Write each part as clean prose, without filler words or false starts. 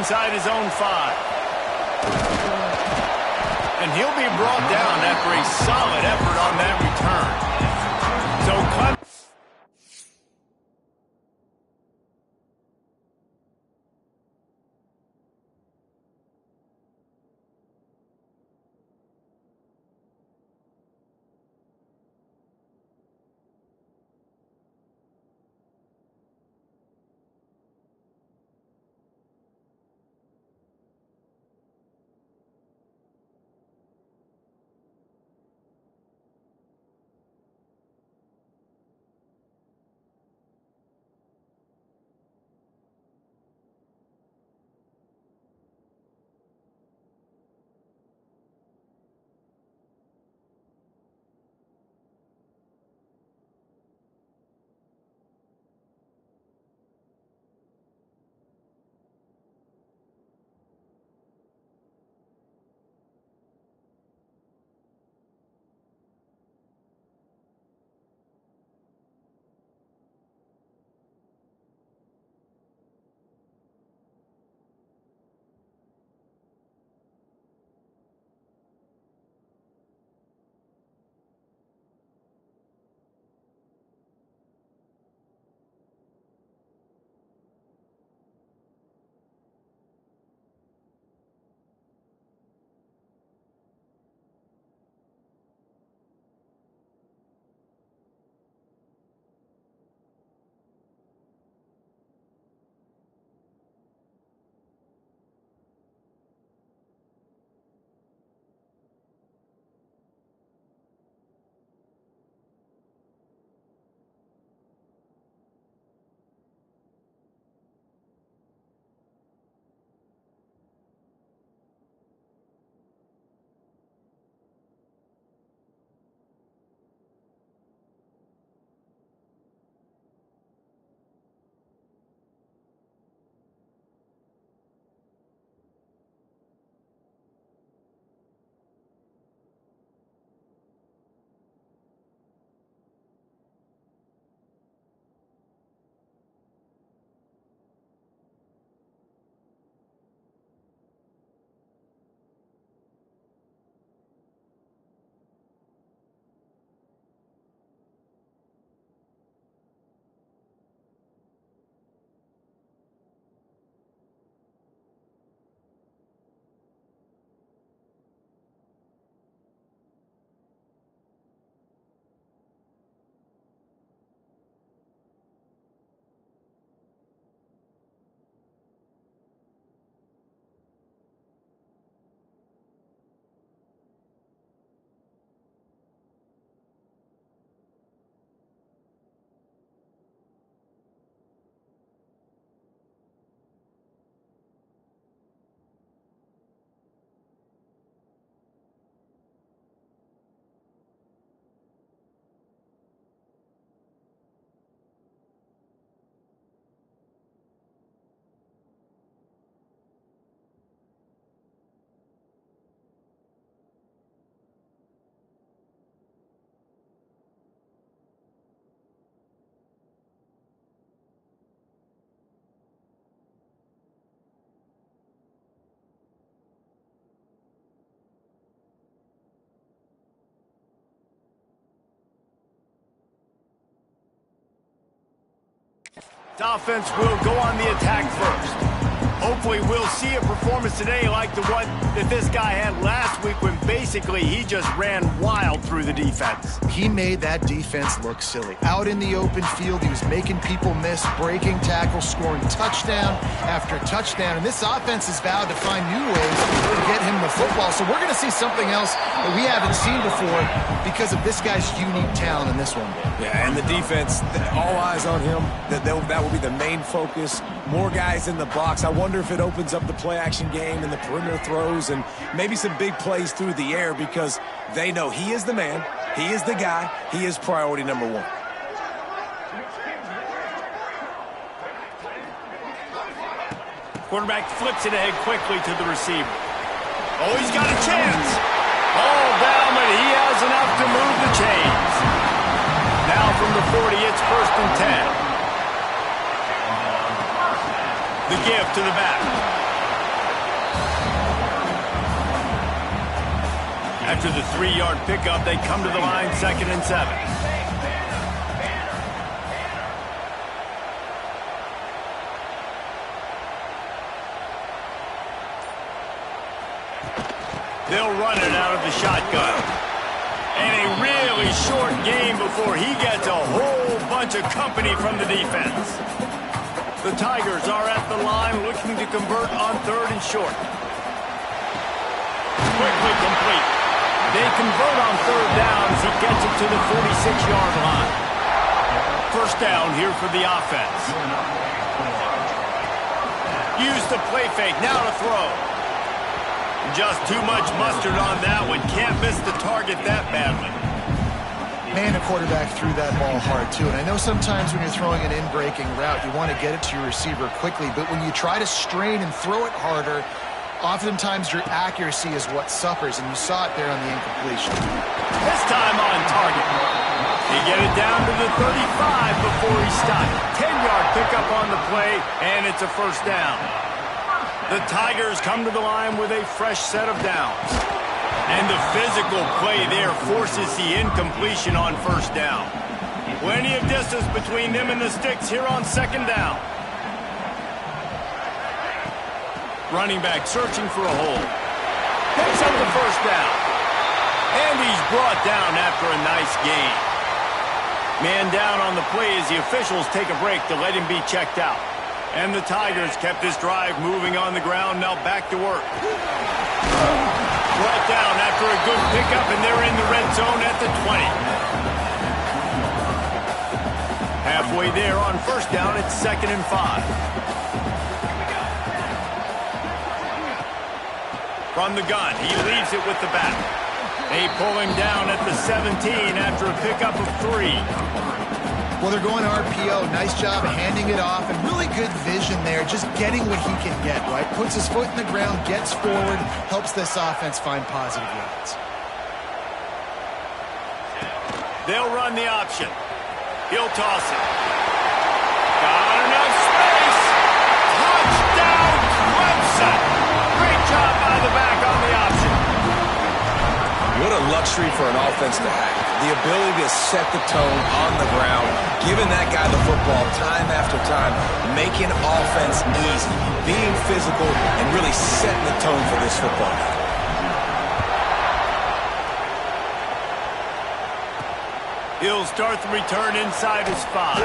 inside his own 5. And he'll be brought down after a solid effort on that return. So Clemson. Offense will go on the attack first. Hopefully we'll see a performance today like the one that this guy had last week when basically he just ran wild through the defense. He made that defense look silly. Out in the open field, he was making people miss, breaking tackles, scoring touchdown after touchdown. And this offense has vowed to find new ways to get him the football. So we're going to see something else that we haven't seen before because of this guy's unique talent in this one. Yeah, and the defense, all eyes on him. That will be the main focus. More guys in the box. I wonder if it opens up the play-action game and the perimeter throws and maybe some big plays through the air because they know he is the man, he is the guy, he is priority number one. Quarterback flips it ahead quickly to the receiver. Oh, he's got a chance. All down, but he has enough to move the chains. Now from the 40, it's 1st and 10. The give to the back. After the 3-yard pickup, they come to the line 2nd and 7. They'll run it out of the shotgun. And a really short game before he gets a whole bunch of company from the defense. The Tigers are at the line looking to convert on 3rd and short. Quickly complete. They convert on 3rd down as he gets it to the 46-yard line. 1st down here for the offense. Use the play fake, now to throw. Just too much mustard on that one. Can't miss the target that badly. Man, the quarterback threw that ball hard, too. And I know sometimes when you're throwing an in-breaking route, you want to get it to your receiver quickly. But when you try to strain and throw it harder, oftentimes your accuracy is what suffers. And you saw it there on the incompletion. This time on target. They get it down to the 35 before he stopped. 10-yard pickup on the play, and it's a 1st down. The Tigers come to the line with a fresh set of downs. And the physical play there forces the incompletion on 1st down. Plenty of distance between them and the sticks here on 2nd down. Running back searching for a hole. Picks up the 1st down. And he's brought down after a nice gain. Man down on the play as the officials take a break to let him be checked out. And the Tigers kept this drive moving on the ground, now back to work. Brought down after a good pickup, and they're in the red zone at the 20. Halfway there on 1st down, it's 2nd and 5. From the gun, he leaves it with the back. They pull him down at the 17 after a pickup of 3. Well, they're going RPO. Nice job handing it off, and really good vision there, just getting what he can get, right? Puts his foot in the ground, gets forward, helps this offense find positive yards. They'll run the option. He'll toss it. Got enough space. Touchdown, Clemson. Great job by the back on the option. What a luxury for an offense to have. The ability to set the tone on the ground, giving that guy the football time after time, making offense easy, being physical, and really setting the tone for this football game. He'll start the return inside his 5.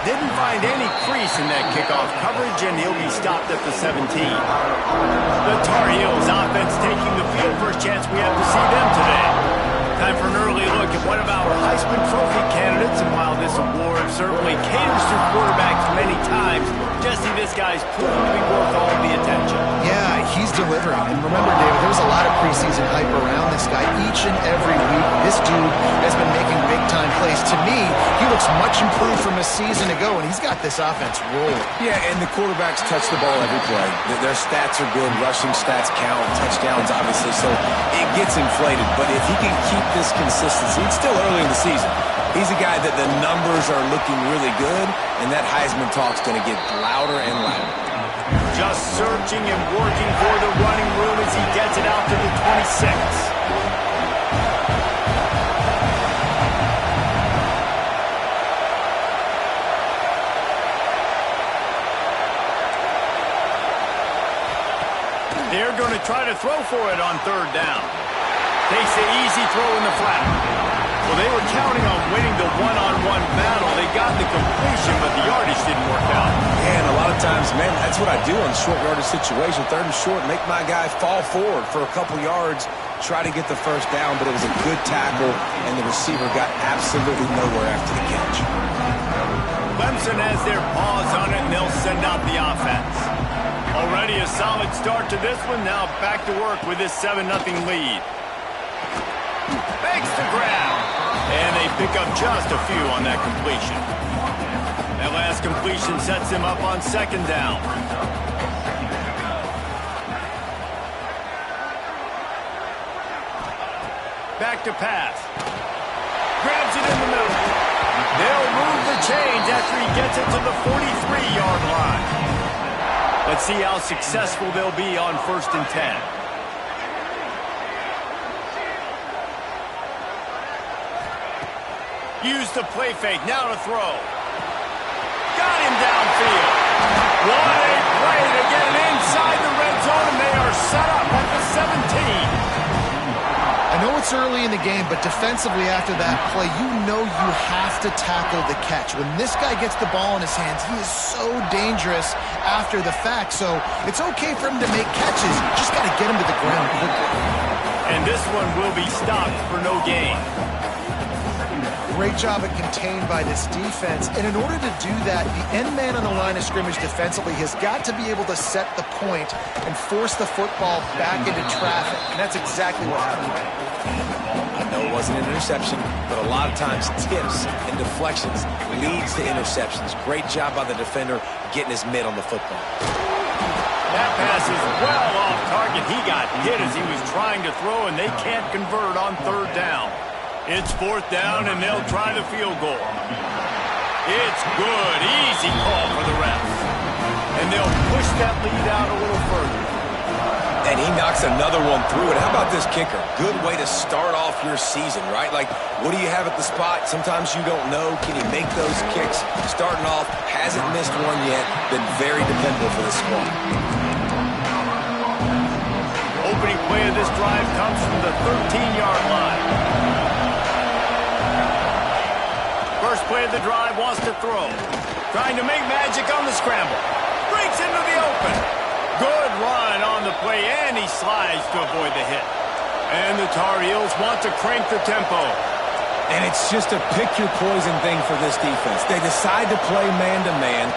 Didn't find any crease in that kickoff coverage, and he'll be stopped at the 17. The Tar Heels offense taking the field. First chance we have to see them today. Time for an early look at one of our Heisman Trophy candidates, and while this award certainly caters to quarterbacks many times, Jesse, this guy's proven to be worth all the attention. Yeah, he's delivering. And remember, David, there's a lot of preseason hype around this guy. Each and every week, this dude has been making big-time plays. To me, he looks much improved from a season ago, and he's got this offense rolling. Yeah, and the quarterbacks touch the ball every play. Their stats are good. Rushing stats count. Touchdowns, obviously. So it gets inflated. But if he can keep this consistency, it's still early in the season. He's a guy that the numbers are looking really good, and that Heisman talk's going to get louder and louder. Just searching and working for the running room as he gets it out to the 26. They're going to try to throw for it on 3rd down. Takes the easy throw in the flat. Well, they were counting on winning the one-on-one battle. They got the completion, but the yardage didn't work out. Yeah, and a lot of times, man, that's what I do on short yardage situation. 3rd and short, make my guy fall forward for a couple yards, try to get the 1st down, but it was a good tackle, and the receiver got absolutely nowhere after the catch. Clemson has their paws on it, and they'll send out the offense. Already a solid start to this one. Now back to work with this 7-0 lead. Makes the grab. And they pick up just a few on that completion. That last completion sets him up on 2nd down. Back to pass. Grabs it in the middle. They'll move the chains after he gets it to the 43-yard line. Let's see how successful they'll be on 1st and 10. Use the play fake. Now to throw. Got him downfield. What a play to get it inside the red zone, and they are set up at the 17. I know it's early in the game, but defensively after that play, you know you have to tackle the catch. When this guy gets the ball in his hands, he is so dangerous after the fact. So it's okay for him to make catches. You just got to get him to the ground quickly. And this one will be stopped for no gain. Great job at contained by this defense. And in order to do that, the end man on the line of scrimmage defensively has got to be able to set the point and force the football back into traffic. And that's exactly what happened. I know it wasn't an interception, but a lot of times tips and deflections leads to interceptions. Great job by the defender getting his mitt on the football. That pass is well off target. He got hit as he was trying to throw, and they can't convert on third down. It's fourth down, and they'll try the field goal. It's good. Easy call for the ref. And they'll push that lead out a little further. And he knocks another one through it. How about this kicker? Good way to start off your season, right? Like, what do you have at the spot? Sometimes you don't know. Can he make those kicks? Starting off, hasn't missed one yet. Been very dependable for the squad. Opening play of this drive comes from the 13-yard line. First play of the drive, wants to throw. Trying to make magic on the scramble. Breaks into the open. Good run on the play, and he slides to avoid the hit. And the Tar Heels want to crank the tempo. And it's just a pick-your-poison thing for this defense. They decide to play man-to-man.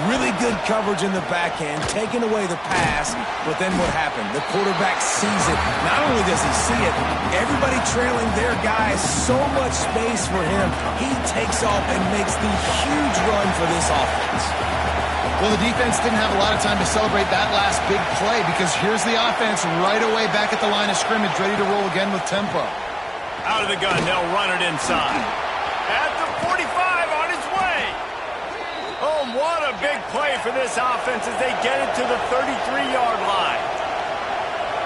Really good coverage in the back end, taking away the pass. But then what happened? The quarterback sees it. Not only does he see it, everybody trailing their guy, so much space for him. He takes off and makes the huge run for this offense. Well, the defense didn't have a lot of time to celebrate that last big play because here's the offense right away back at the line of scrimmage, ready to roll again with tempo. Out of the gun, they'll run it inside. At the 45, on its way. Oh, what a big play for this offense as they get it to the 33-yard line.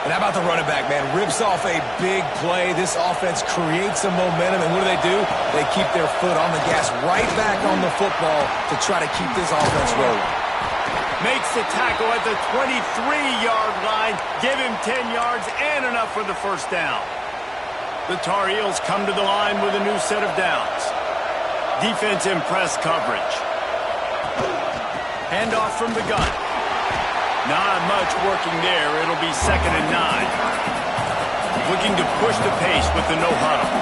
And how about the running back, man? Rips off a big play. This offense creates some momentum, and what do? They keep their foot on the gas right back on the football to try to keep this offense rolling. Makes the tackle at the 23-yard line. Give him 10 yards and enough for the first down. The Tar Heels come to the line with a new set of downs. Defense in press coverage. Handoff from the gun. Not much working there. It'll be 2nd and 9. Looking to push the pace with the no huddle.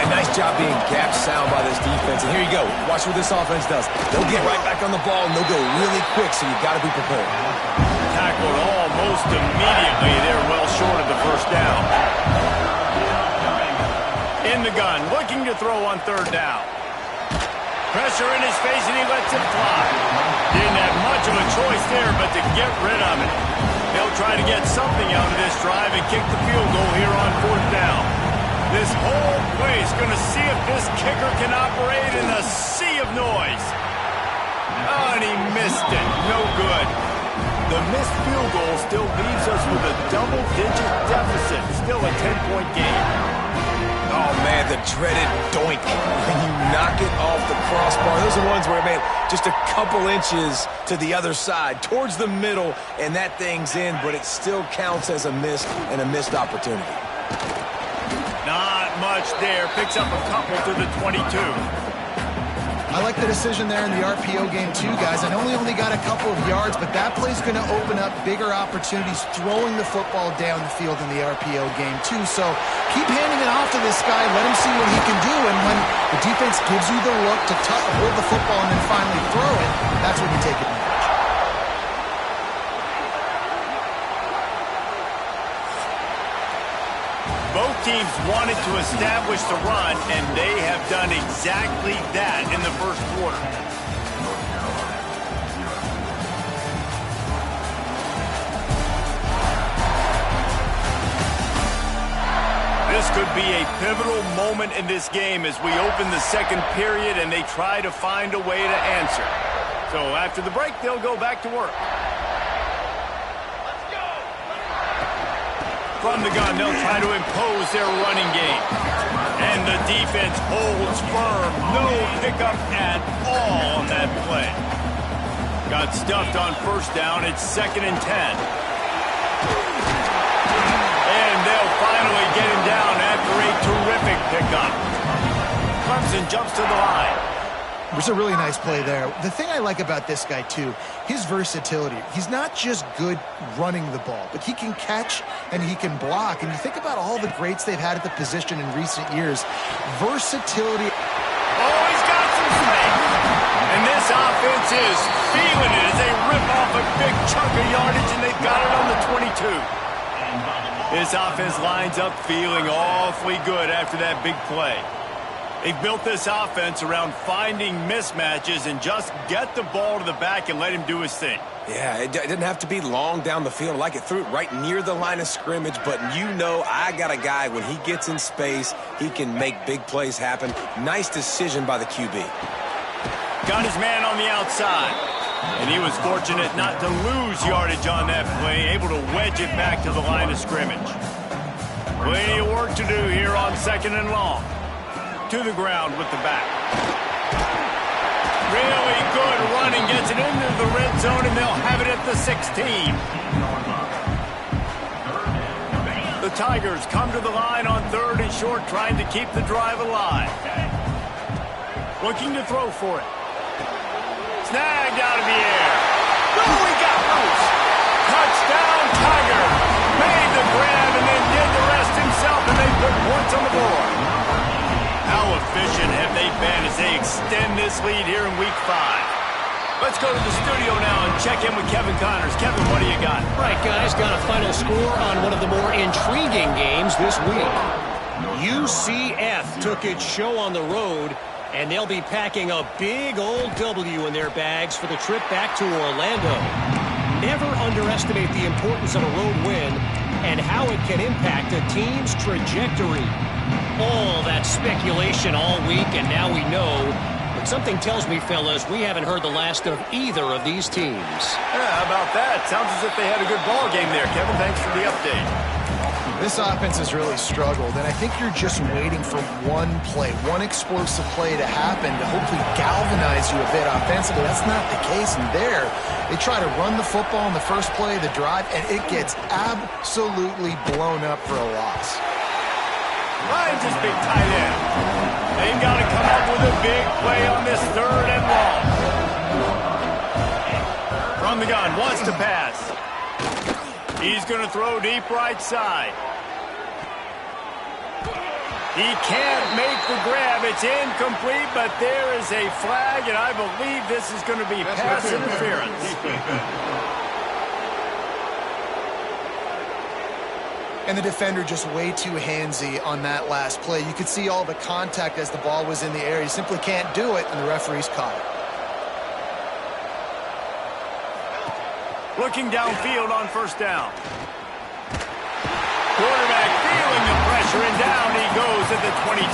A nice job being gap sound by this defense. And here you go. Watch what this offense does. They'll get right back on the ball, and they'll go really quick, so you've got to be prepared. Tackled almost immediately. They're well short of the first down. In the gun, looking to throw on third down. Pressure in his face, and he lets it fly. Didn't have much of a choice there, but to get rid of it. They'll try to get something out of this drive and kick the field goal here on fourth down. This whole play is going to see if this kicker can operate in a sea of noise. Oh, and he missed it. No good. The missed field goal still leaves us with a double-digit deficit. Still a 10-point game. Oh, man, the dreaded doink when you knock it off the crossbar. Those are ones where, man, just a couple inches to the other side, towards the middle, and that thing's in, but it still counts as a miss and a missed opportunity. Not much there. Picks up a couple to the 22. I like the decision there in the RPO game too, guys. I know he only got a couple of yards, but that play's going to open up bigger opportunities throwing the football down the field in the RPO game too. So keep handing it off to this guy. Let him see what he can do. And when the defense gives you the look to hold the football and then finally throw it, that's when you take it. Both teams wanted to establish the run, and they have done exactly that in the first quarter. This could be a pivotal moment in this game as we open the second period and they try to find a way to answer. So after the break, they'll go back to work. From the gun, they'll try to impose their running game. And the defense holds firm. No pickup at all on that play. Got stuffed on first down. It's 2nd and 10. And they'll finally get him down after a terrific pickup. Clemson jumps to the line. It was a really nice play there. The thing I like about this guy, too, his versatility. He's not just good running the ball, but he can catch and he can block. And you think about all the greats they've had at the position in recent years. Versatility. Oh, he's got some space. And this offense is feeling it as they rip off a big chunk of yardage, and they've got it on the 22. This offense lines up feeling awfully good after that big play. They've built this offense around finding mismatches and just get the ball to the back and let him do his thing. Yeah, it didn't have to be long down the field. Like it threw it right near the line of scrimmage, but you know I got a guy, when he gets in space, he can make big plays happen. Nice decision by the QB. Got his man on the outside. And he was fortunate not to lose yardage on that play, able to wedge it back to the line of scrimmage. Plenty of work to do here on 2nd and long. To the ground with the back. Really good running, gets it into the red zone, and they'll have it at the 16. The Tigers come to the line on 3rd and short, trying to keep the drive alive. Looking to throw for it. Snagged out of the air. Oh, he got loose. Touchdown, Tiger. Made the grab and then did the rest himself, and they put points on the board. How efficient have they been as they extend this lead here in Week 5? Let's go to the studio now and check in with Kevin Connors. Kevin, what do you got? Right, guys, got a final score on one of the more intriguing games this week. UCF took its show on the road, and they'll be packing a big old W in their bags for the trip back to Orlando. Never underestimate the importance of a road win and how it can impact a team's trajectory. All that speculation all week, and now we know. But something tells me, fellas, we haven't heard the last of either of these teams. Yeah, how about that? Sounds as if they had a good ball game there. Kevin, thanks for the update. This offense has really struggled, and I think you're just waiting for one play, one explosive play to happen to hopefully galvanize you a bit offensively. That's not the case, and there, they try to run the football in the first play of the drive, and it gets absolutely blown up for a loss. Lions is big tight end. They've got to come up with a big play on this 3rd and long. From the gun, wants to pass. He's going to throw deep right side. He can't make the grab. It's incomplete, but there is a flag, and I believe this is going to be pass interference. And the defender just way too handsy on that last play. You could see all the contact as the ball was in the air. He simply can't do it, and the referee's caught it. Looking downfield on first down. Quarterback feeling the pressure, and down he goes at the 22.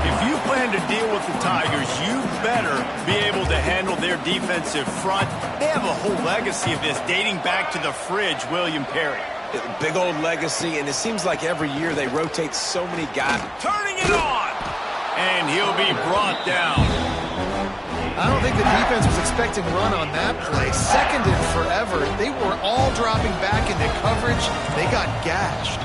If you plan to deal with the Tigers, you better be able to handle their defensive front. They have a whole legacy of this dating back to the fridge, William Perry. Big old legacy, and it seems like every year they rotate so many guys. Turning it on! And he'll be brought down. I don't think the defense was expecting run on that play. 2nd and forever. They were all dropping back into coverage. They got gashed.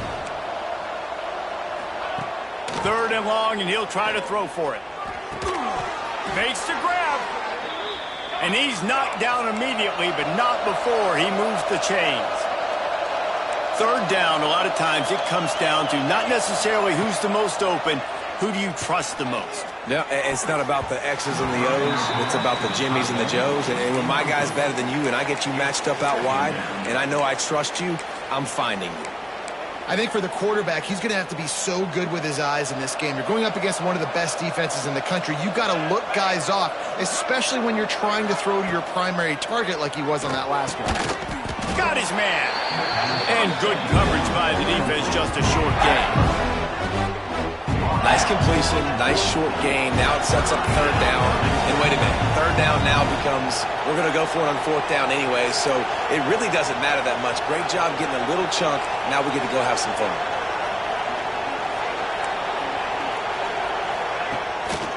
3rd and long, and he'll try to throw for it. Makes the grab. And he's knocked down immediately, but not before he moves the chains. 3rd down, a lot of times it comes down to not necessarily who's the most open, who do you trust the most? No, it's not about the X's and the O's. It's about the Jimmies and the Joes. And when my guy's better than you and I get you matched up out wide and I know I trust you, I'm finding you. I think for the quarterback, he's going to have to be so good with his eyes in this game. You're going up against one of the best defenses in the country. You've got to look guys off, especially when you're trying to throw to your primary target like he was on that last one. Got his man. And good coverage by the defense, just a short gain. Nice completion, nice short gain. Now it sets up third down. And wait a minute, third down now becomes, we're going to go for it on fourth down anyway, so it really doesn't matter that much. Great job getting a little chunk. Now we get to go have some fun.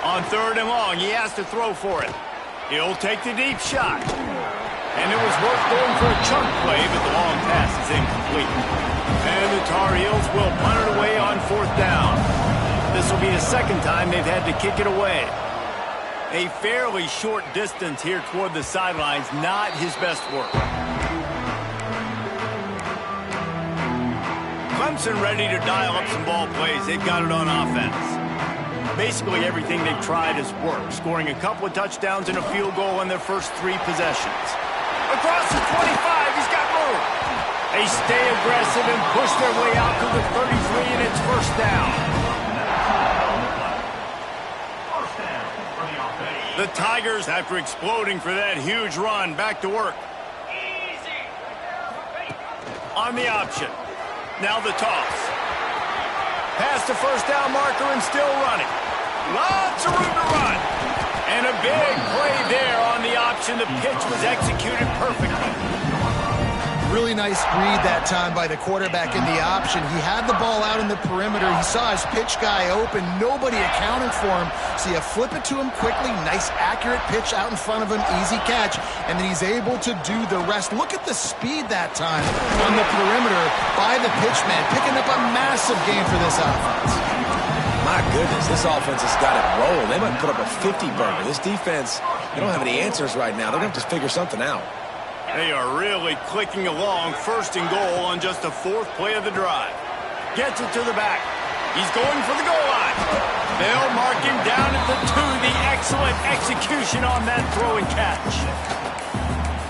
On third and long, he has to throw for it. He'll take the deep shot. And it was worth going for a chunk play, but the long pass is incomplete. And the Tar Heels will punt it away on fourth down. This will be the second time they've had to kick it away. A fairly short distance here toward the sidelines, not his best work. Clemson ready to dial up some ball plays. They've got it on offense. Basically everything they've tried has worked, scoring a couple of touchdowns and a field goal in their first 3 possessions. Across the 25, he's got room. They stay aggressive and push their way out to the 33, and it's first down. The Tigers, after exploding for that huge run, back to work. On the option. Now the toss. Past the first down marker and still running. Lots of room to run. And a big play there on the option. The pitch was executed perfectly. Really nice read that time by the quarterback in the option. He had the ball out in the perimeter. He saw his pitch guy open. Nobody accounted for him. So you flip it to him quickly. Nice, accurate pitch out in front of him. Easy catch. And then he's able to do the rest. Look at the speed that time on the perimeter by the pitchman. Picking up a massive gain for this offense. My goodness, this offense has got it rolling. They might put up a 50-burger. This defense, they don't have any answers right now. They're going to have to figure something out. They are really clicking along. First and goal on just the 4th play of the drive. Gets it to the back. He's going for the goal line. They'll mark him down at the 2. The excellent execution on that throw and catch.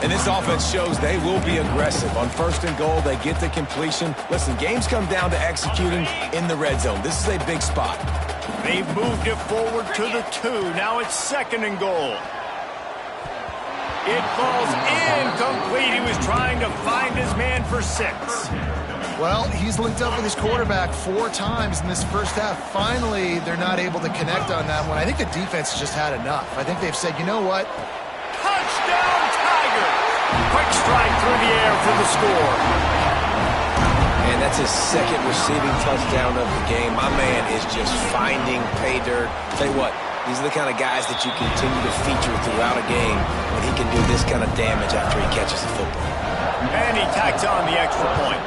And this offense shows they will be aggressive. On first and goal, they get the completion. Listen, games come down to executing in the red zone. This is a big spot. They've moved it forward to the 2. Now it's second and goal. It falls incomplete. He was trying to find his man for 6. Well, he's linked up with his quarterback 4 times in this first half. Finally, they're not able to connect on that one. I think the defense has just had enough. I think they've said, you know what? Touchdown, Tigers! Quick strike through the air for the score. And that's his second receiving touchdown of the game. My man is just finding pay dirt. Tell you what, these are the kind of guys that you continue to feature throughout a game when he can do this kind of damage after he catches the football. And he tacks on the extra point.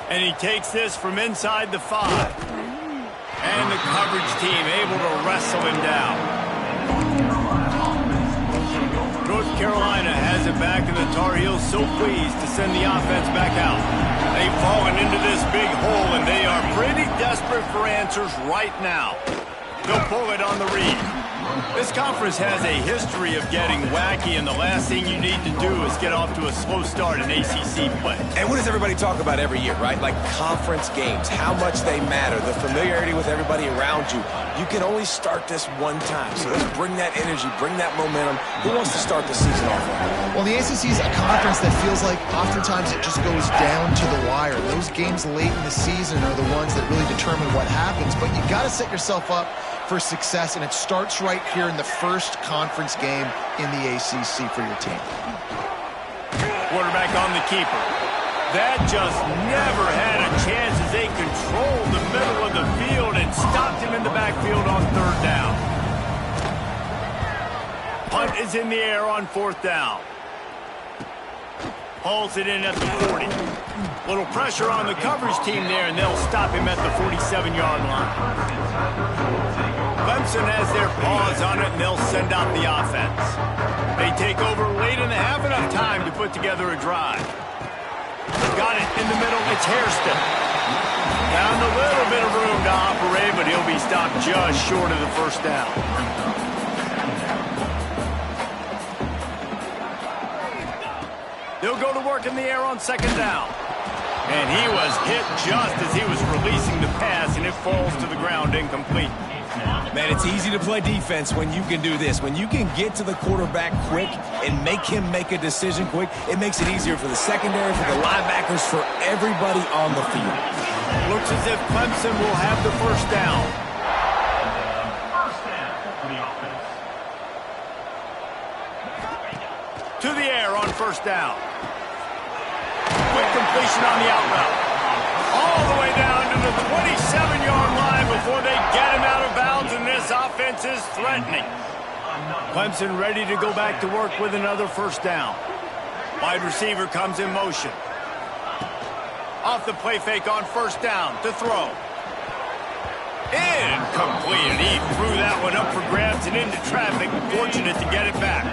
And he takes this from inside the 5. And the coverage team able to wrestle him down. North Carolina has it back, and the Tar Heels so pleased to send the offense back out. They've fallen into this big hole, and they are pretty desperate for answers right now. They'll pull it on the read. This conference has a history of getting wacky, and the last thing you need to do is get off to a slow start in ACC play. And what does everybody talk about every year, right? Like conference games, how much they matter, the familiarity with everybody around you. You can only start this one time, so let's bring that energy, bring that momentum. Who wants to start the season off right? Well, the ACC is a conference that feels like oftentimes it just goes down to the wire. Those games late in the season are the ones that really determine what happens, but you got to set yourself up for success, and it starts right here in the first conference game in the ACC for your team. Quarterback on the keeper. That just never had a chance as they controlled the middle of the field and stopped him in the backfield on third down. Punt is in the air on fourth down. Hauls it in at the 40. Little pressure on the coverage team there, and they'll stop him at the 47-yard line. Clemson has their paws on it, and they'll send out the offense. They take over late in the half, enough time to put together a drive. Got it in the middle. It's Hairston. Found a little bit of room to operate, but he'll be stopped just short of the first down. They'll go to work in the air on second down. And he was hit just as he was releasing the pass, and it falls to the ground incomplete. Man, it's easy to play defense when you can do this. When you can get to the quarterback quick and make him make a decision quick, it makes it easier for the secondary, for the linebackers, for everybody on the field. Looks as if Clemson will have the first down. First down for the offense. To the air on first down. Quick completion on the out route. All the way down to the 27-yard line before they get him out of bounds, and this offense is threatening. Clemson ready to go back to work with another first down. Wide receiver comes in motion. Off the play fake on first down to throw. Incomplete. He threw that one up for grabs and into traffic. Fortunate to get it back.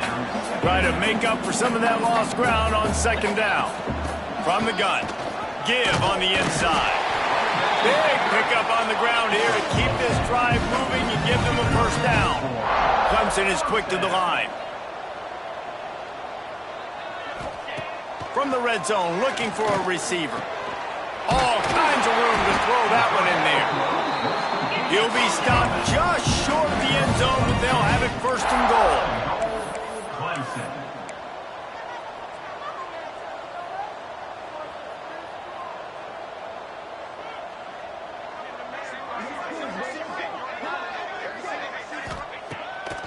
Try to make up for some of that lost ground on second down. From the gun. Give on the inside. Big pickup on the ground here to keep this drive moving and give them a first down. Clemson is quick to the line. From the red zone, looking for a receiver. All kinds of room to throw that one in there. He'll be stopped just short of the end zone, but they'll have it first and goal. Clemson.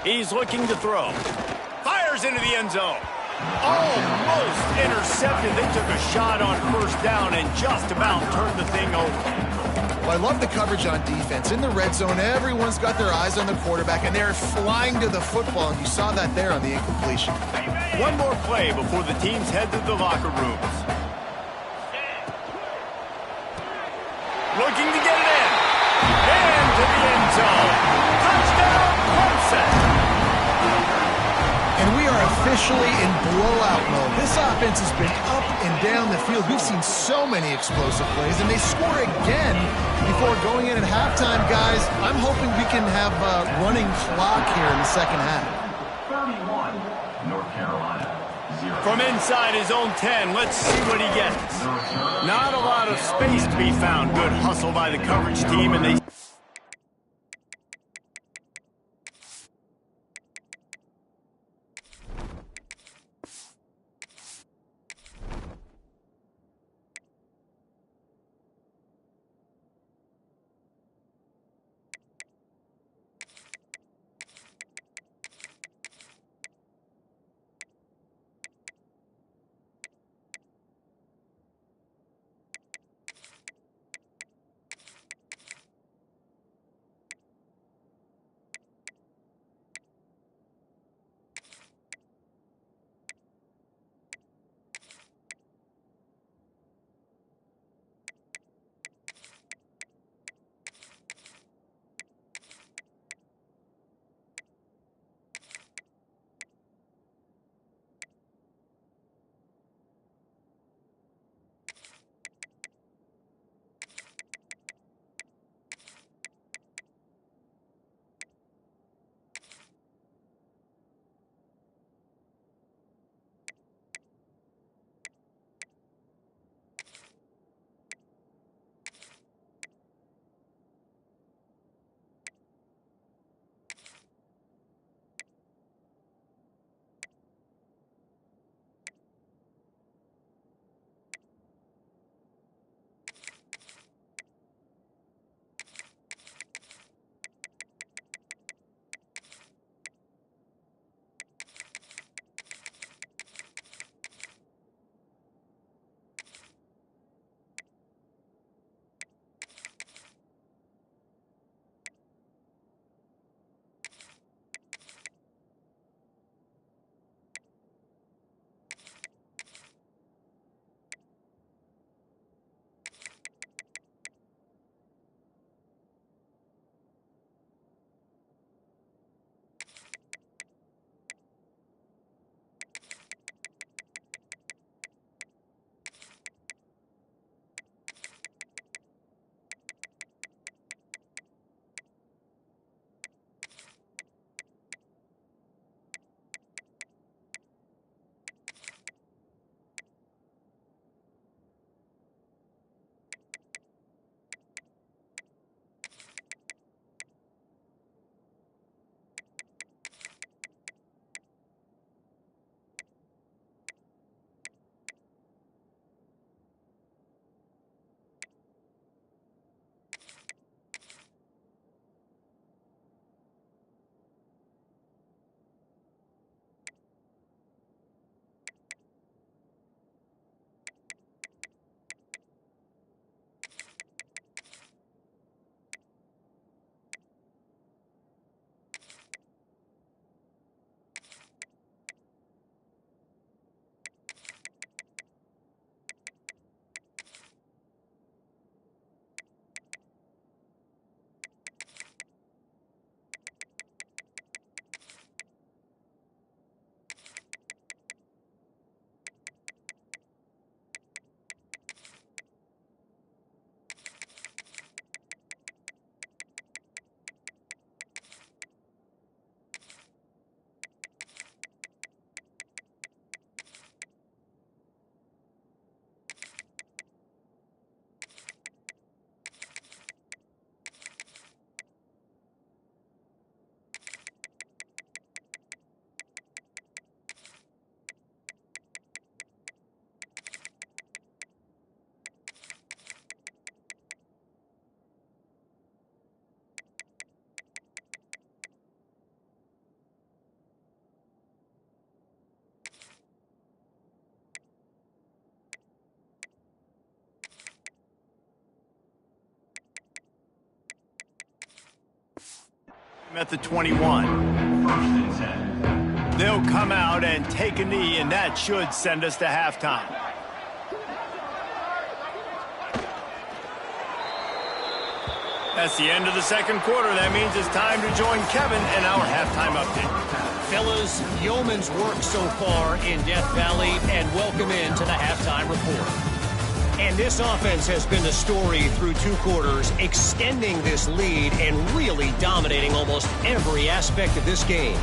He's looking to throw. Fires into the end zone. Almost intercepted. They took a shot on first down and just about turned the thing over. Well, I love the coverage on defense. In the red zone, everyone's got their eyes on the quarterback, and they're flying to the football. And you saw that there on the incompletion. One more play before the teams head to the locker rooms. Looking to get it in. Into the end zone. Touchdown, Clemson. And we are officially in blowout mode. This offense has been up and down the field. We've seen so many explosive plays, and they score again before going in at halftime, guys. I'm hoping we can have a running clock here in the second half. 31, North Carolina. 0. From inside his own 10, let's see what he gets. Not a lot of space to be found. Good hustle by the coverage team, and they... At the 21. First and 10. They'll come out and take a knee, and that should send us to halftime. That's the end of the second quarter. That means it's time to join Kevin in our halftime update. Fellas, yeoman's work so far in Death Valley, and welcome into the halftime report. And this offense has been the story through 2 quarters, extending this lead and really dominating almost every aspect of this game.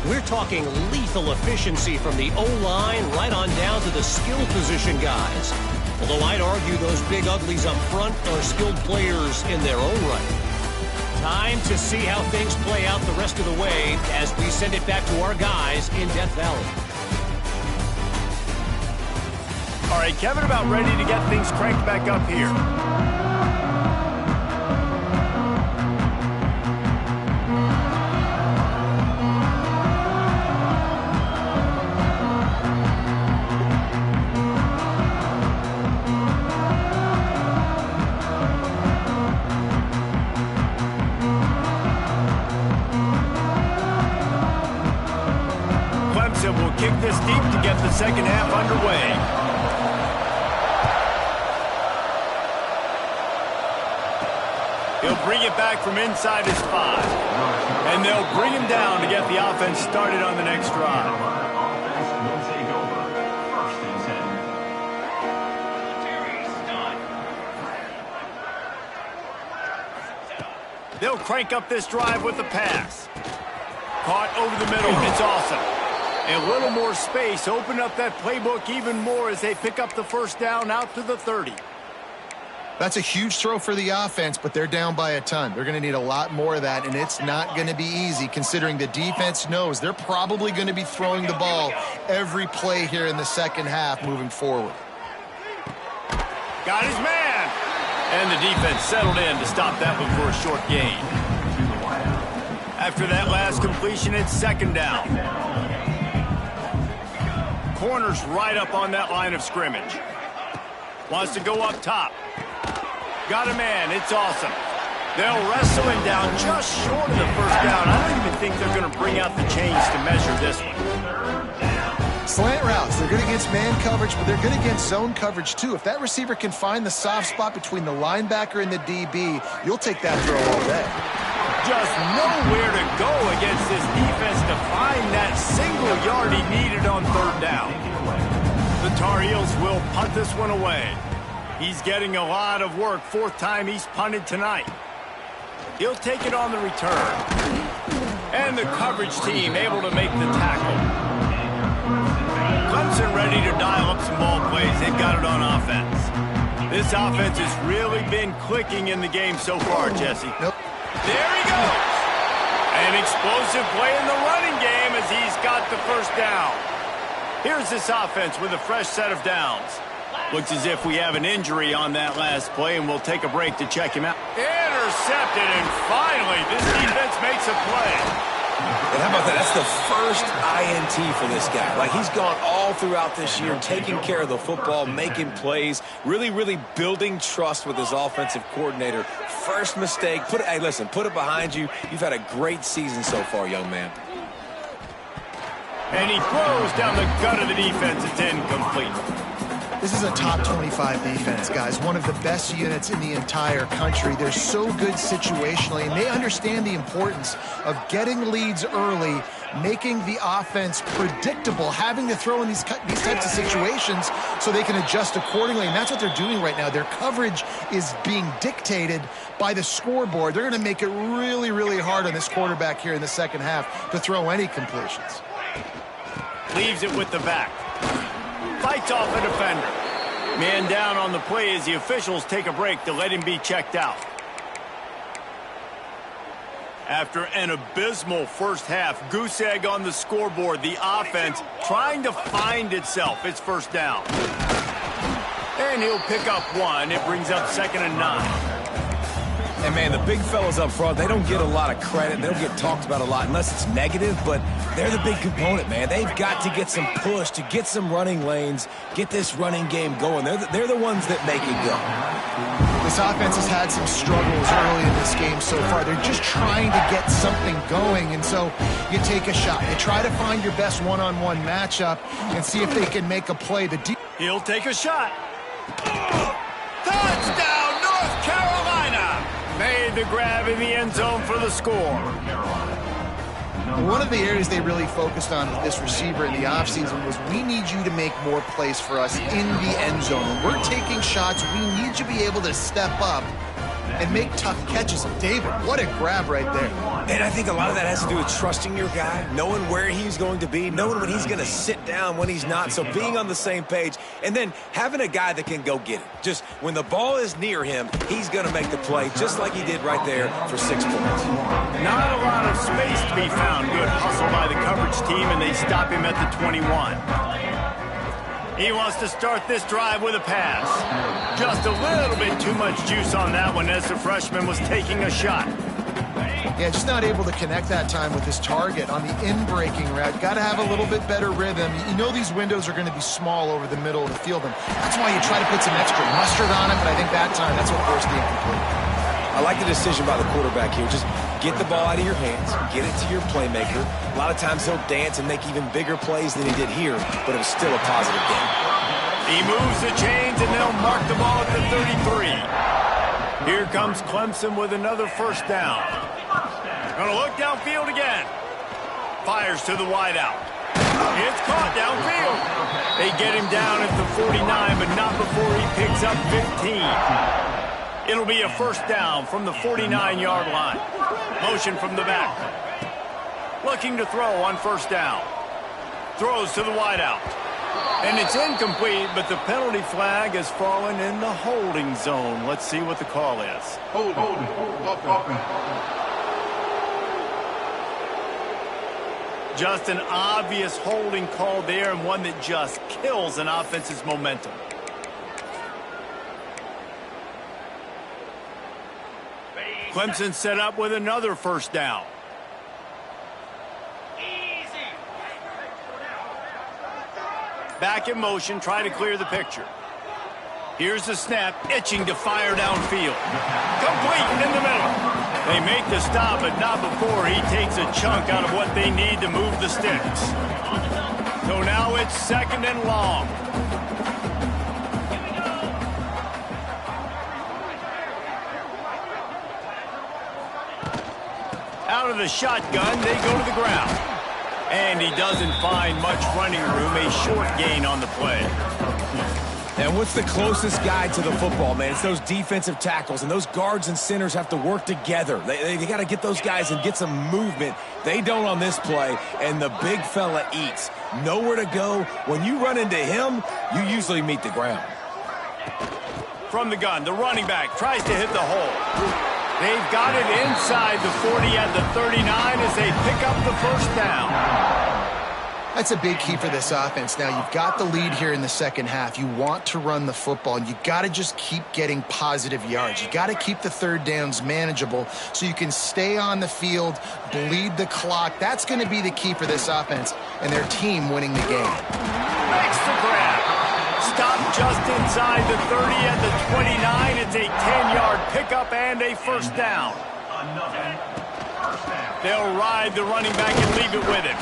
We're talking lethal efficiency from the O-line right on down to the skill position guys. Although I'd argue those big uglies up front are skilled players in their own right. Time to see how things play out the rest of the way as we send it back to our guys in Death Valley. All right, Kevin, about ready to get things cranked back up here. Clemson will kick this deep to get the second half underway. He'll bring it back from inside his 5. And they'll bring him down to get the offense started on the next drive. Offense will take over. First and 10. They'll crank up this drive with the pass. Caught over the middle. It's awesome. A little more space. Open up that playbook even more as they pick up the first down out to the 30. That's a huge throw for the offense, but they're down by a ton. They're going to need a lot more of that, and it's not going to be easy considering the defense knows they're probably going to be throwing the ball every play here in the second half moving forward. Got his man. And the defense settled in to stop that one for a short gain. After that last completion, it's second down. Corner's right up on that line of scrimmage. Wants to go up top. Got a man. It's awesome. They'll wrestle him down just short of the first down. I don't even think they're going to bring out the chains to measure this one. Slant routes. They're good against man coverage, but they're good against zone coverage, too. If that receiver can find the soft spot between the linebacker and the DB, you'll take that throw all day. Just nowhere to go against this defense to find that single yard he needed on third down. The Tar Heels will punt this one away. He's getting a lot of work. 4th time he's punted tonight. He'll take it on the return. And the coverage team able to make the tackle. Clemson ready to dial up some ball plays. They've got it on offense. This offense has really been clicking in the game so far, Jesse. Nope. There he goes. An explosive play in the running game as he's got the first down. Here's this offense with a fresh set of downs. Looks as if we have an injury on that last play, and we'll take a break to check him out. Intercepted, and finally, this defense makes a play. And how about that? That's the first INT for this guy. Like, he's gone all throughout this year, taking care of the football, making plays, really, really building trust with his offensive coordinator. First mistake. Hey, listen, put it behind you. You've had a great season so far, young man. And he throws down the gut of the defense. It's incomplete. This is a top 25 defense, guys. One of the best units in the entire country. They're so good situationally, and they understand the importance of getting leads early, making the offense predictable, having to throw in these types of situations so they can adjust accordingly. And that's what they're doing right now. Their coverage is being dictated by the scoreboard. They're going to make it really, really hard on this quarterback here in the second half to throw any completions. Leaves it with the back. Fights off a defender. Man down on the play as the officials take a break to let him be checked out. After an abysmal first half, goose egg on the scoreboard, the offense trying to find itself. It's first down. And he'll pick up one. It brings up 2nd and 9. And, man, the big fellas up front, they don't get a lot of credit. They don't get talked about a lot unless it's negative, but they're the big component, man. They've got to get some push, to get some running lanes, get this running game going. They're the ones that make it go. This offense has had some struggles early in this game so far. They're just trying to get something going, and so you take a shot. You try to find your best one-on-one matchup and see if they can make a play. He'll take a shot. Touchdown, North Carolina! Made the grab in the end zone for the score. One of the areas they really focused on with this receiver in the offseason was we need you to make more plays for us in the end zone. When we're taking shots, we need you to be able to step up and make tough catches. David, what a grab right there. And I think a lot of that has to do with trusting your guy, knowing where he's going to be, knowing when he's going to sit down, when he's not, so being on the same page, and then having a guy that can go get it. Just when the ball is near him, he's going to make the play, just like he did right there for 6 points. Not a lot of space to be found. Good hustle by the coverage team, and they stop him at the 21. He wants to start this drive with a pass. Just a little bit too much juice on that one as the freshman was taking a shot. Yeah, just not able to connect that time with his target on the in-breaking route. Got to have a little bit better rhythm. You know these windows are going to be small over the middle of the field, and that's why you try to put some extra mustard on it, but I think that time that's what forced the incomplete. I like the decision by the quarterback here. Just get the ball out of your hands, get it to your playmaker. A lot of times he'll dance and make even bigger plays than he did here, but it was still a positive game. He moves the chains, and they'll mark the ball at the 33. Here comes Clemson with another first down. Going to look downfield again. Fires to the wideout. It's caught downfield. They get him down at the 49, but not before he picks up 15. It'll be a first down from the 49-yard line. Motion from the back. Looking to throw on first down. Throws to the wideout. And it's incomplete, but the penalty flag has fallen in the holding zone. Let's see what the call is. Holding. Just an obvious holding call there, and one that just kills an offense's momentum. Clemson set up with another first down. Back in motion, try to clear the picture. Here's the snap, itching to fire downfield. Complete in the middle. They make the stop, but not before he takes a chunk out of what they need to move the sticks. So now it's second and long. Out of the shotgun, they go to the ground. And he doesn't find much running room, a short gain on the play. And what's the closest guy to the football, man? It's those defensive tackles, and those guards and centers have to work together. They got to get those guys and get some movement. They don't on this play, and the big fella eats. Nowhere to go. When you run into him, you usually meet the ground. From the gun, the running back tries to hit the hole. They've got it inside the 40 at the 39 as they pick up the first down. That's a big key for this offense. Now, you've got the lead here in the second half. You want to run the football, and you got to just keep getting positive yards. You got to keep the third downs manageable so you can stay on the field, bleed the clock. That's going to be the key for this offense and their team winning the game. Makes the grab. Stop just inside the 30 at the 29. It's a 10-yard pickup and a first down. They'll ride the running back and leave it with him.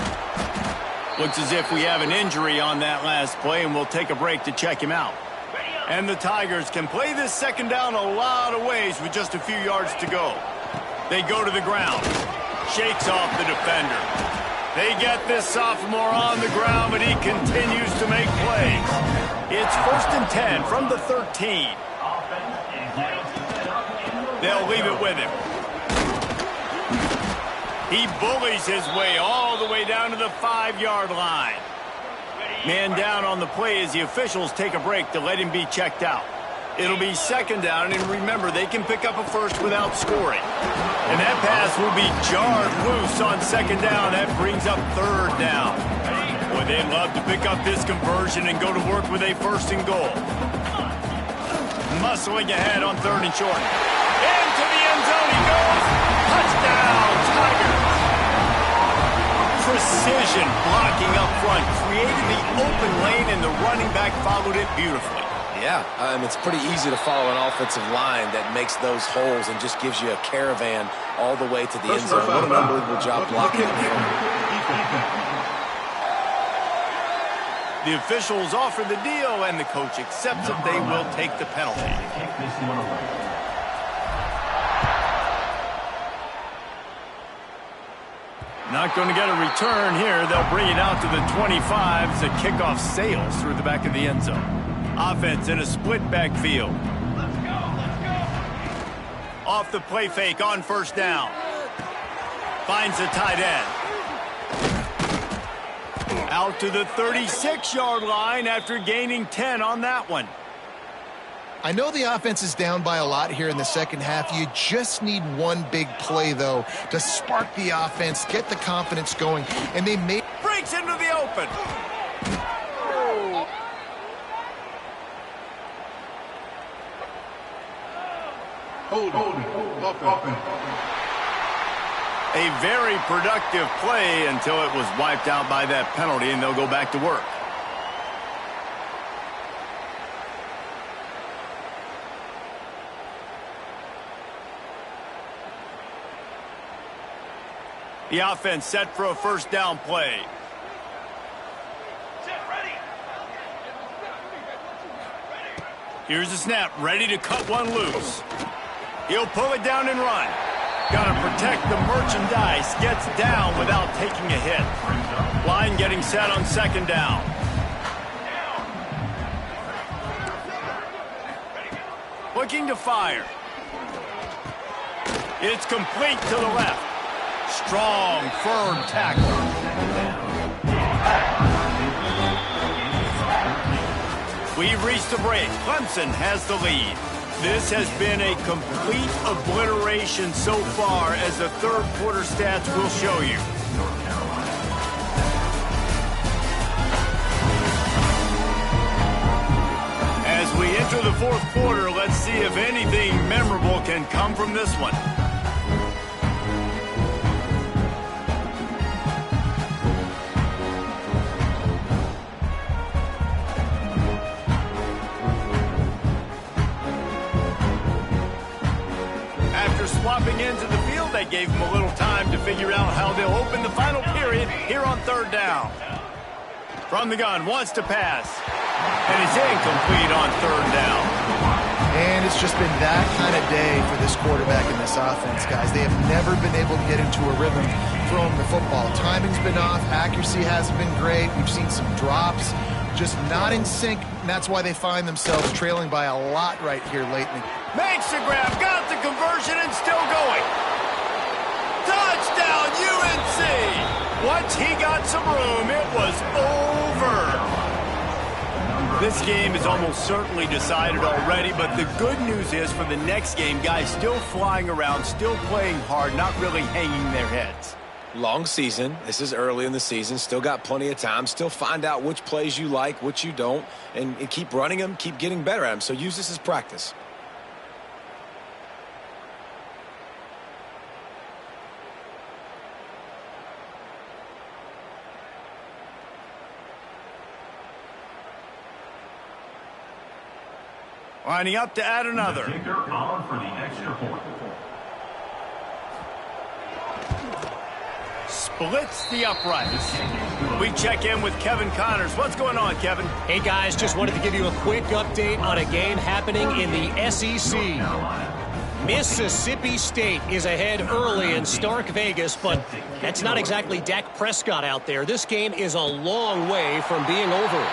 Looks as if we have an injury on that last play, and we'll take a break to check him out. And the Tigers can play this second down a lot of ways with just a few yards to go. They go to the ground. Shakes off the defender. They get this sophomore on the ground, but he continues to make plays. It's 1st and 10 from the 13. They'll leave it with him. He bullies his way all the way down to the 5-yard line. Man down on the play as the officials take a break to let him be checked out. It'll be second down, and remember, they can pick up a first without scoring. And that pass will be jarred loose on second down. That brings up third down. Boy, they'd love to pick up this conversion and go to work with a 1st and goal. Muscling ahead on 3rd and short. Into the end zone he goes. Touchdown, Tigers. Precision blocking up front. Created the open lane, and the running back followed it beautifully. Yeah, it's pretty easy to follow an offensive line that makes those holes and just gives you a caravan all the way to the end zone. What an unbelievable job blocking. The officials offer the deal, and the coach accepts it. They will take the penalty. Not going to get a return here. They'll bring it out to the 25 as the kickoff sails through the back of the end zone. Offense in a split backfield. Let's go. Off the play fake on first down. Finds the tight end. Out to the 36-yard line after gaining 10 on that one. I know the offense is down by a lot here in the second half. You just need one big play, though, to spark the offense, get the confidence going, and they may... Breaks into the open. Hold it. A very productive play until it was wiped out by that penalty, and they'll go back to work. The offense set for a first down play. Here's the snap, ready to cut one loose. He'll pull it down and run. Got to protect the merchandise. Gets down without taking a hit. Line getting set on second down. Looking to fire. It's complete to the left. Strong, firm tackle. We've reached the break. Clemson has the lead. This has been a complete obliteration so far, as the third quarter stats will show you. As we enter the fourth quarter, let's see if anything memorable can come from this one. Swapping into the field, they gave him a little time to figure out how they'll open the final period here on third down. From the gun, wants to pass, and it's incomplete on third down. And it's just been that kind of day for this quarterback and this offense, guys. They have never been able to get into a rhythm throwing the football. Timing's been off. Accuracy hasn't been great. We've seen some drops, just not in sync, and that's why they find themselves trailing by a lot right here lately. Makes the grab, got the conversion, and still going. Touchdown, UNC! Once he got some room, it was over. This game is almost certainly decided already, but the good news is for the next game, guys still flying around, still playing hard, not really hanging their heads. Long season. This is early in the season. Still got plenty of time. Still find out which plays you like, which you don't, and keep running them, keep getting better at them. So use this as practice. Lining up to add another. Kicker on for the extra point. Splits the uprights. We check in with Kevin Connors. What's going on, Kevin? Hey, guys, just wanted to give you a quick update on a game happening in the SEC. Mississippi State is ahead early in Stark Vegas, but that's not exactly Dak Prescott out there. This game is a long way from being over.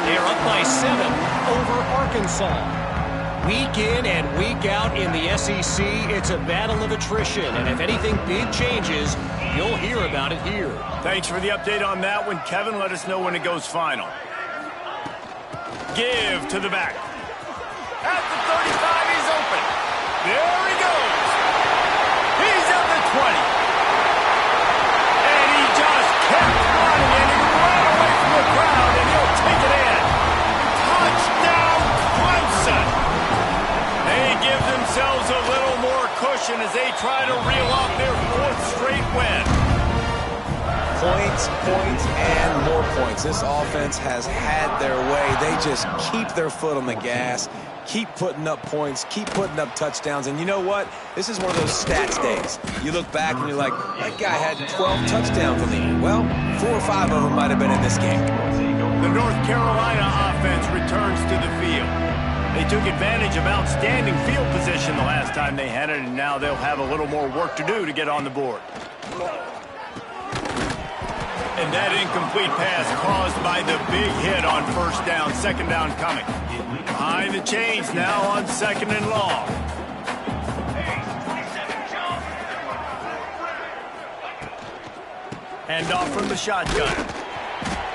They are up by 7 over Arkansas. Week in and week out in the SEC, it's a battle of attrition, and if anything big changes, you'll hear about it here. Thanks for the update on that one, Kevin. Let us know when it goes final. Give to the back. At the 35, he's open. There he goes. He's at the 20. And he just kept running, and he ran away from the crowd, and he'll take it in. Touchdown, Clemson. They give themselves a little more celebration as they try to reel off their 4th straight win. Points, points, and more points. This offense has had their way. They just keep their foot on the gas, keep putting up points, keep putting up touchdowns. And you know what? This is one of those stats days. You look back and you're like, that guy had 12 touchdowns on the year. Well, 4 or 5 of them might have been in this game. The North Carolina offense returns to the field. They took advantage of outstanding field position the last time they had it, and now they'll have a little more work to do to get on the board. And that incomplete pass caused by the big hit on 1st down, 2nd down coming. Behind the chains now on 2nd and long. Hand off from the shotgun.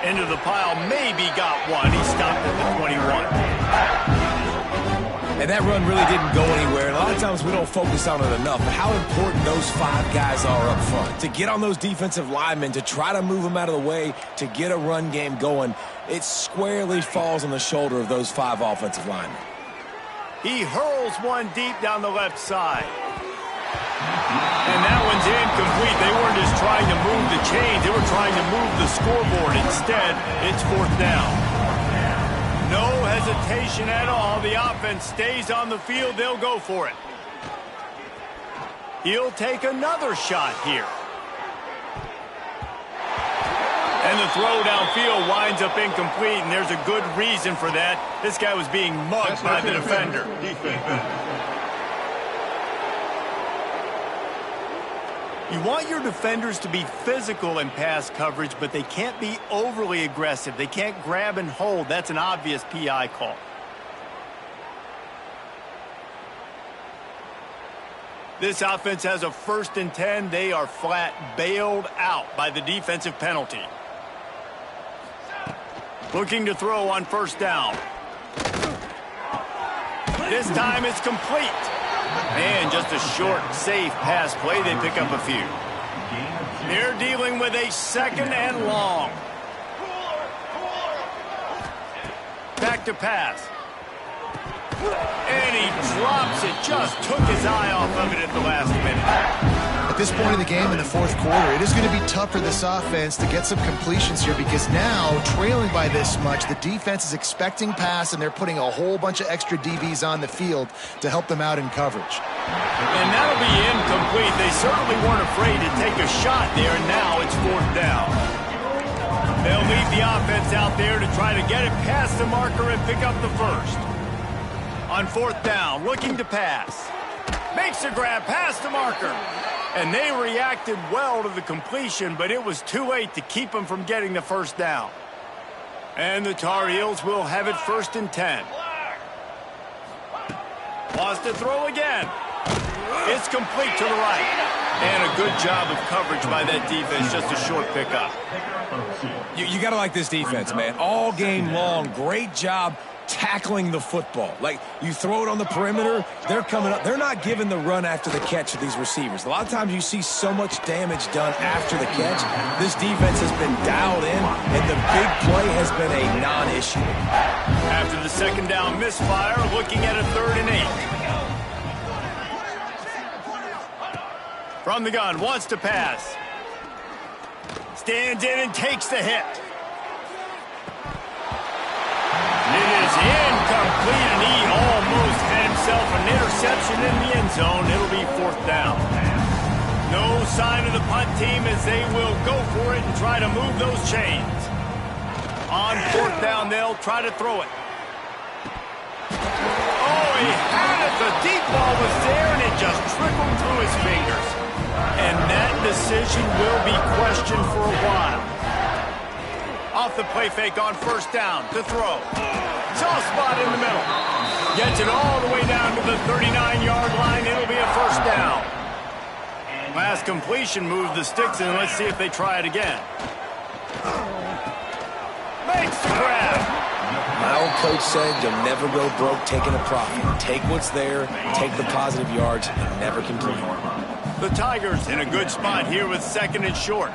Into the pile, maybe got one. He stopped at the 21. And that run really didn't go anywhere. And a lot of times we don't focus on it enough. But how important those 5 guys are up front. To get on those defensive linemen, to try to move them out of the way, to get a run game going, it squarely falls on the shoulder of those 5 offensive linemen. He hurls one deep down the left side. And that one's incomplete. They weren't just trying to move the chains. They were trying to move the scoreboard. Instead, it's 4th down. No hesitation at all. The offense stays on the field. They'll go for it. He'll take another shot here. And the throw downfield winds up incomplete, and there's a good reason for that. This guy was being mugged by the defender. You want your defenders to be physical in pass coverage, but they can't be overly aggressive. They can't grab and hold. That's an obvious PI call. This offense has a 1st and 10. They are flat bailed out by the defensive penalty. Looking to throw on 1st down. This time it's complete. And just a short, safe pass play. They pick up a few. They're dealing with a 2nd and long. Back to pass. And he drops it. Just took his eye off of it at the last minute. At this point in the game in the 4th quarter, it is going to be tough for this offense to get some completions here because now, trailing by this much, the defense is expecting pass and they're putting a whole bunch of extra DBs on the field to help them out in coverage. And that'll be incomplete. They certainly weren't afraid to take a shot there, and now it's 4th down. They'll leave the offense out there to try to get it past the marker and pick up the 1st. On 4th down, looking to pass. Makes a grab past the marker. And they reacted well to the completion, but it was too late to keep them from getting the 1st down. And the Tar Heels will have it 1st and 10. Wants to throw again. It's complete to the right. And a good job of coverage by that defense, just a short pickup. You got to like this defense, man. All game long, great job tackling the football. Like, you throw it on the perimeter, they're coming up. They're not giving the run after the catch to these receivers. A lot of times you see so much damage done after the catch. This defense has been dialed in, and the big play has been a non-issue. After the 2nd down misfire, looking at a 3rd and 8. From the gun, wants to pass. Stands in and takes the hit. It is incomplete, and he almost had himself an interception in the end zone. It'll be 4th down. No sign of the punt team as they will go for it and try to move those chains. On 4th down, they'll try to throw it. Oh, he had it. The deep ball was there, and it just trickled through his fingers. And that decision will be questioned for a while. Off the play fake on 1st down to throw. Soft spot in the middle. Gets it all the way down to the 39-yard line. It'll be a 1st down. Last completion moved the sticks, and let's see if they try it again. Makes the grab. My old coach said you'll never go broke taking a profit. Take what's there, take the positive yards, and never complain. The Tigers in a good spot here with 2nd and short.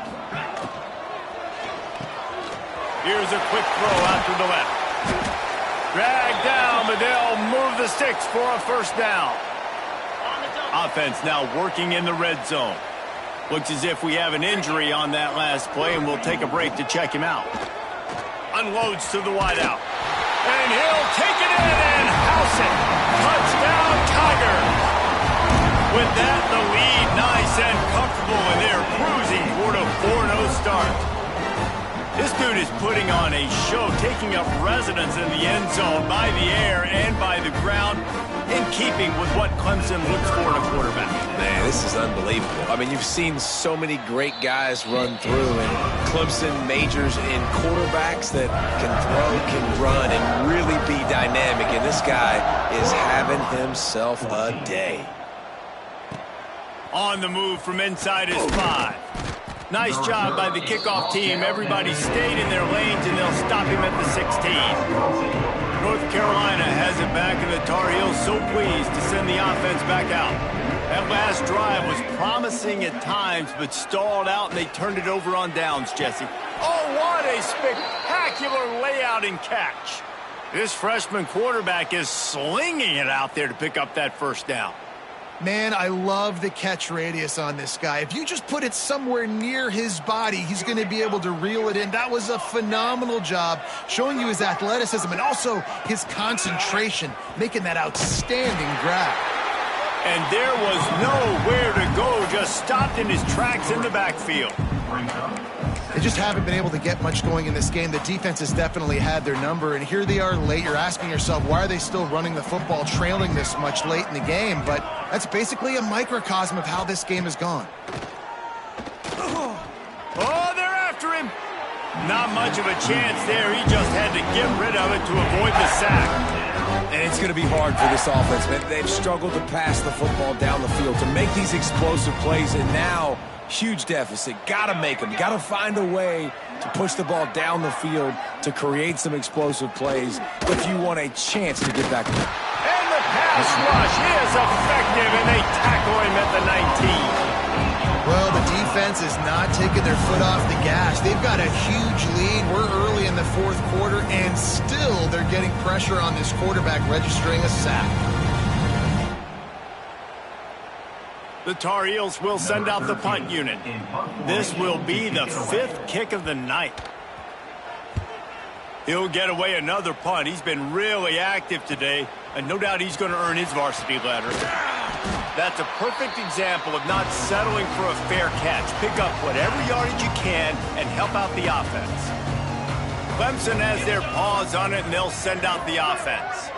Here's a quick throw out to the left. Dragged down, but they'll move the sticks for a 1st down. Offense now working in the red zone. Looks as if we have an injury on that last play, and we'll take a break to check him out. Unloads to the wideout. And he'll take it in and house it. Touchdown, Tigers. With that, the lead nice and comfortable, and they're cruising toward a 4-0 start. This dude is putting on a show, taking up residence in the end zone by the air and by the ground, in keeping with what Clemson looks for in a quarterback. Man, this is unbelievable. I mean, you've seen so many great guys run through, and Clemson majors in quarterbacks that can throw, can run, and really be dynamic, and this guy is having himself a day. On the move from inside his 5. Nice job by the kickoff team. Everybody stayed in their lanes, and they'll stop him at the 16. North Carolina has it back, and the Tar Heels so pleased to send the offense back out. That last drive was promising at times, but stalled out, and they turned it over on downs, Jesse. Oh, what a spectacular layout and catch. This freshman quarterback is slinging it out there to pick up that first down. Man, I love the catch radius on this guy. If you just put it somewhere near his body, he's going to be able to reel it in. That was a phenomenal job, showing you his athleticism and also his concentration, making that outstanding grab. And there was nowhere to go, just stopped in his tracks in the backfield. They just haven't been able to get much going in this game. The defense has definitely had their number, and here they are late. You're asking yourself, why are they still running the football, trailing this much late in the game? But that's basically a microcosm of how this game has gone. Oh, they're after him. Not much of a chance there. He just had to get rid of it to avoid the sack. And it's going to be hard for this offense, man. They've struggled to pass the football down the field, to make these explosive plays, and now huge deficit. Got to make them. Got to find a way to push the ball down the field to create some explosive plays if you want a chance to get back. And the pass rush is effective, and they tackle him at the 19. Well, the defense is not taking their foot off the gas. They've got a huge lead. We're early in the fourth quarter, and still they're getting pressure on this quarterback, registering a sack. The Tar Heels will send out the punt unit. This will be the 5th kick of the night. He'll get away another punt. He's been really active today, and no doubt he's going to earn his varsity letter. That's a perfect example of not settling for a fair catch. Pick up whatever yardage you can and help out the offense. Clemson has their paws on it, and they'll send out the offense.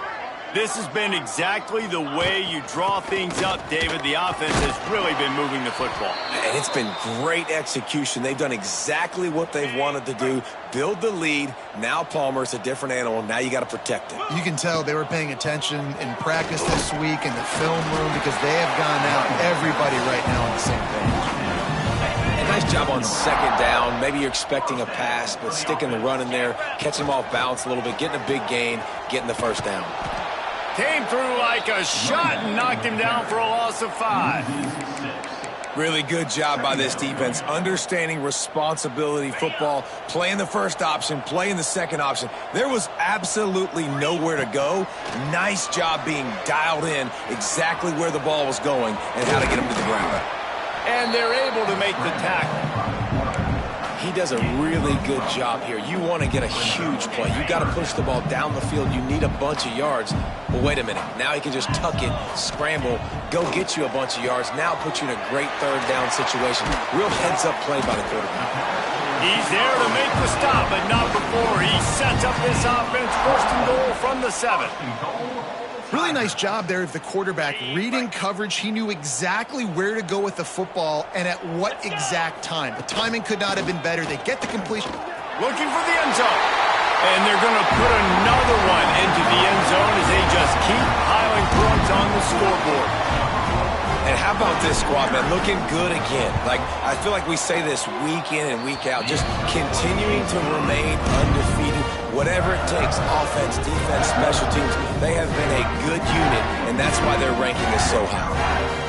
This has been exactly the way you draw things up, David. The offense has really been moving the football. And it's been great execution. They've done exactly what they've wanted to do. Build the lead. Now Palmer's a different animal. Now you got to protect it. You can tell they were paying attention in practice this week in the film room because they have gone out, everybody right now on the same page. And nice job on second down. Maybe you're expecting a pass, but sticking the run in there, catching them off balance a little bit, getting a big gain, getting the first down. Came through like a shot and knocked him down for a loss of 5. Really good job by this defense, understanding responsibility football, playing the first option, playing the second option. There was absolutely nowhere to go. Nice job being dialed in exactly where the ball was going and how to get him to the ground. And they're able to make the tackle. He does a really good job here. You want to get a huge play. You got to push the ball down the field. You need a bunch of yards. But wait a minute. Now he can just tuck it, scramble, go get you a bunch of yards. Now put you in a great third down situation. Real heads-up play by the quarterback. He's there to make the stop, but not before. He sets up this offense, 1st and goal from the 7. Really nice job there of the quarterback. Reading coverage, he knew exactly where to go with the football and at what exact time. The timing could not have been better. They get the completion. Looking for the end zone. And they're going to put another one into the end zone as they just keep piling points on the scoreboard. And how about this squad, man? Looking good again. Like, I feel like we say this week in and week out, just continuing to remain undefeated. Whatever it takes, offense, defense, special teams, they have been a good unit, and that's why their ranking is so high.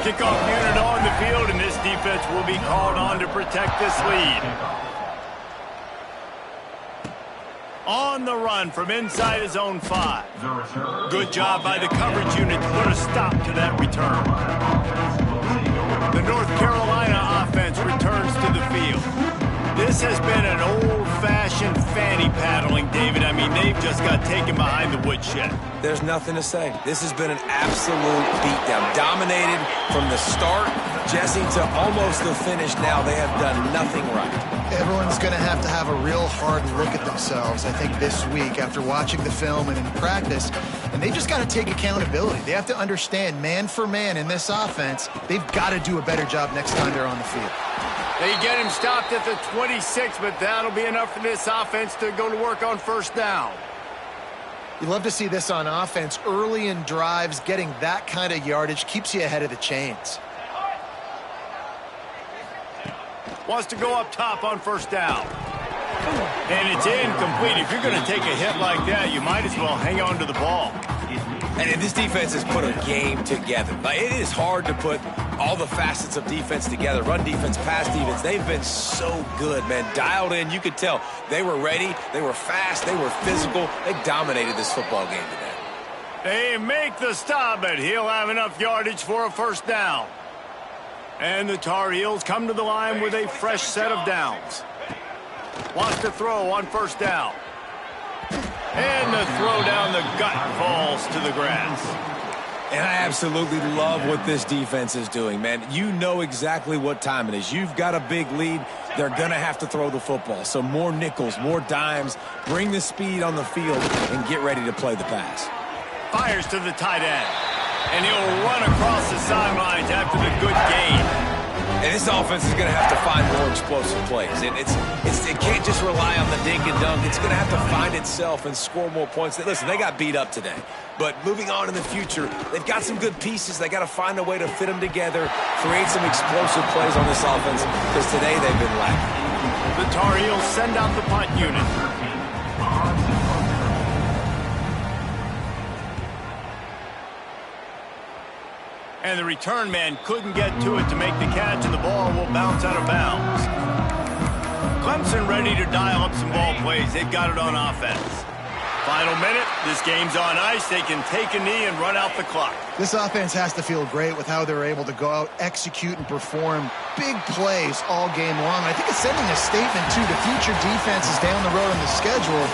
Kickoff unit on the field, and this defense will be called on to protect this lead. On the run from inside his own 5. Good job by the coverage unit to put a stop to that return. The North Carolina offense returns to the field. This has been an old-fashioned fanny paddling, David. I mean, they've just got taken behind the woodshed. There's nothing to say. This has been an absolute beatdown. Dominated from the start, Jesse, to almost the finish now. They have done nothing right. Everyone's going to have a real hard look at themselves, I think, this week after watching the film and in practice. And they just got to take accountability. They have to understand, man for man in this offense, they've got to do a better job next time they're on the field. They get him stopped at the 26, but that'll be enough for this offense to go to work on first down. You love to see this on offense. Early in drives, getting that kind of yardage keeps you ahead of the chains. Wants to go up top on first down. And it's incomplete. If you're going to take a hit like that, you might as well hang on to the ball. And this defense has put a game together. Like, it is hard to put all the facets of defense together. Run defense, pass defense. They've been so good, man. Dialed in. You could tell they were ready. They were fast. They were physical. They dominated this football game today. They make the stop, but he'll have enough yardage for a first down. And the Tar Heels come to the line with a fresh set of downs. Wants to throw on first down. And the throw down the gut falls to the grass. And I absolutely love what this defense is doing, man. You know exactly what time it is. You've got a big lead. They're going to have to throw the football. So more nickels, more dimes. Bring the speed on the field and get ready to play the pass. Fires to the tight end. And he'll run across the sidelines after the good gain. And this offense is going to have to find more explosive plays. And it can't just rely on the dink and dunk. It's going to have to find itself and score more points. Listen, they got beat up today. But moving on in the future, they've got some good pieces. They got to find a way to fit them together, create some explosive plays on this offense, because today they've been lacking. The Tar Heels send out the punt unit. And the return man couldn't get to it to make the catch, and the ball will bounce out of bounds. Clemson ready to dial up some ball plays. They've got it on offense. Final minute. This game's on ice. They can take a knee and run out the clock. This offense has to feel great with how they're able to go out, execute, and perform big plays all game long. I think it's sending a statement to the future defenses down the road on the schedule